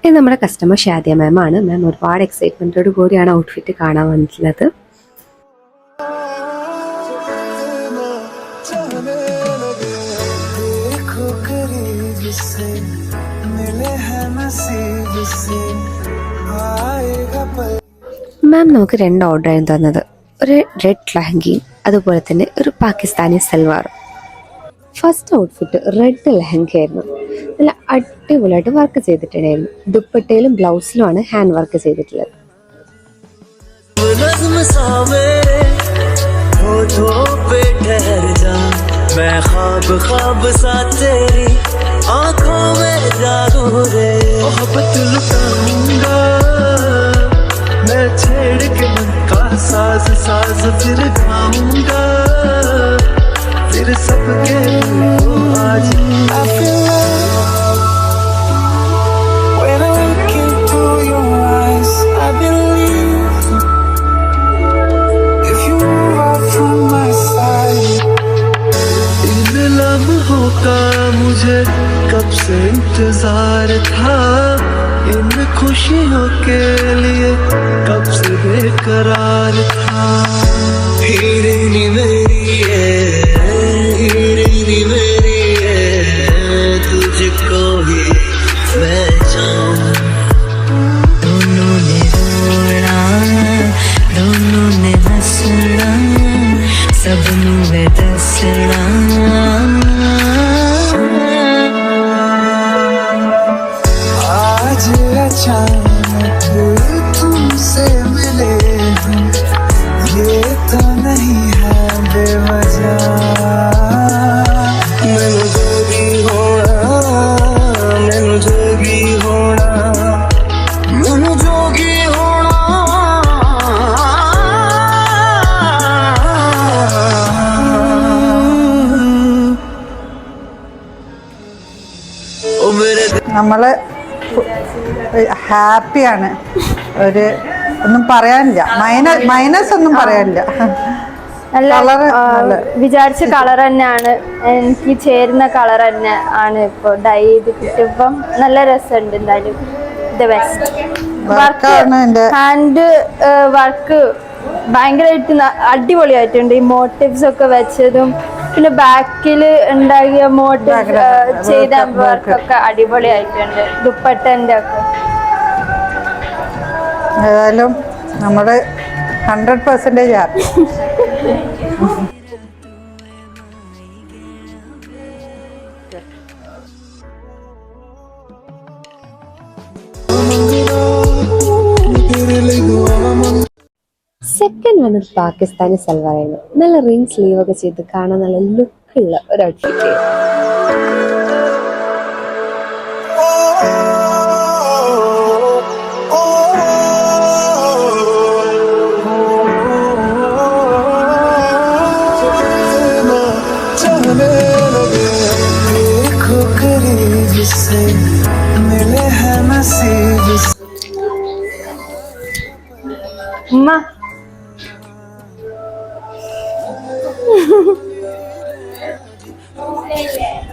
ഇത് നമ്മുടെ കസ്റ്റമർ ഷാദിയ മാം ആണ്. മാം ഒരുപാട് എക്സൈറ്റ്മെന്റോട് കൂടിയാണ് ഔട്ട്ഫിറ്റ് കാണാൻ വന്നിട്ടുള്ളത്. മാം നമുക്ക് 2 ഓർഡർ ആയിരുന്നു തന്നത്. ഒരു റെഡ് ലഹങ്കയും അതുപോലെ തന്നെ ഒരു പാകിസ്ഥാനി സൽവാറും. ഫസ്റ്റ് ഔട്ട്ഫിറ്റ് റെഡ് ലഹങ്ക ആയിരുന്നു. നല്ല അടിപൊളിയായിട്ട് വർക്ക് ചെയ്തിട്ടുണ്ടായിരുന്നു. ദുപ്പട്ടയിലും ബ്ലൗസിലുമാണ് ഹാൻഡ് വർക്ക് ചെയ്തിട്ടുള്ളത്. साज साज फिर गाऊंगा फिर सबके आज I feel love when I look into your eyes. I believe if you move out from my side. इन लम्हों का मुझे कब से इंतजार था, इन खुशियों के लिए कब से बेकरार था. हीरे मेरी है तुझको ही मैं चाहूं. दोनों ने रोना दोनों ने हंसना सबनू वे दसना. आज अचानक तुमसे मिले हम, ये तो नहीं है बेवजह. मैनू जोगी होना मैनू जोगी होना मैनू जोगी होना. ओ मेरे നമ്മള് ഹാപ്പിയാണ്. ഒന്നും പറയാനില്ല, മൈനസ് ഒന്നും പറയാനില്ല. വിചാരിച്ച കളർ തന്നെയാണ്, എനിക്ക് ചേരുന്ന കളർ തന്നെ ആണ്. ഇപ്പൊ ഡൈ ചെയ്ത് കിട്ടുമ്പം നല്ല രസമുണ്ട്. എന്തായാലും ദ ബെസ്റ്റ്. ഹാൻഡ് വർക്ക് ഭയങ്കരമായിട്ട് അടിപൊളിയായിട്ടുണ്ട്. ഈ മോട്ടീവ്സ് ഒക്കെ വെച്ചതും പിന്നെ ബാക്കിൽ ഉണ്ടാക്കിയ മോട്ടീവ് ചെയ്ത വർക്കൊക്കെ അടിപൊളിയായിട്ടുണ്ട്. ദുപ്പട്ടൻ്റെ ഒക്കെ ഏതായാലും നമ്മള് 100% ഹാപ്പി. സെക്കൻഡ് വന്നത് പാകിസ്ഥാനി സൽവാറായിരുന്നു. നല്ല റിംഗ് സ്ലീവ് ഒക്കെ ചെയ്ത് കാണാൻ നല്ല ലുക്കുള്ള ഒരു ഔട്ട്ഫിറ്റ്. ഉമ്മ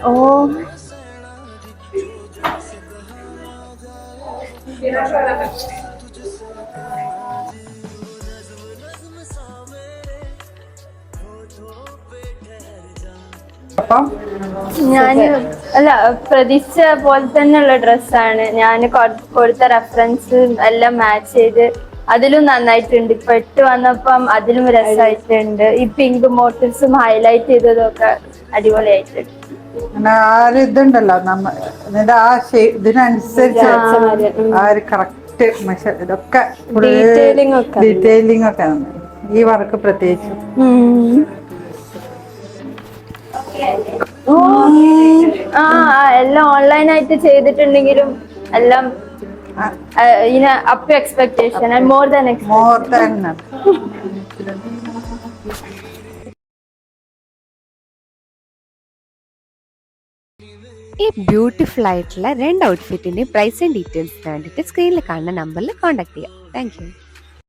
ഓ ഞാന് അല്ല പ്രതീക്ഷിച്ച പോലെ തന്നെയുള്ള ഡ്രസ്സാണ്. ഞാൻ കൊടുത്ത റെഫറൻസ് എല്ലാം മാച്ച് ചെയ്ത് അതിലും നന്നായിട്ടുണ്ട്. ഇപ്പൊ 8 വന്നപ്പം അതിലും രസമായിട്ടുണ്ട്. ഈ പിങ്ക് മോട്ടീവ്സും ഹൈലൈറ്റ് ചെയ്തതൊക്കെ അടിപൊളിയായിട്ടുണ്ട്. ഇതുണ്ടല്ലോ ഇതിനനുസരിച്ച് ആ ഒരു കറക്റ്റ് ഇതൊക്കെ ഡീറ്റെയിലിംഗ് ഒക്കെ ഈ വർക്ക് പ്രത്യേകിച്ച്. എല്ലാം ഓൺലൈനായിട്ട് ചെയ്തിട്ടുണ്ടെങ്കിലും എല്ലാം up to expectation and more than expectation. ഈ ബ്യൂട്ടിഫുൾ ആയിട്ടുള്ള 2 ഔട്ട്ഫിറ്റിന്റെ പ്രൈസ് ആൻഡ് ഡീറ്റെയിൽസ് വേണ്ടിയിട്ട് സ്ക്രീനിൽ കാണുന്ന നമ്പറിൽ കോൺടാക്ട് ചെയ്യാം. Thank you.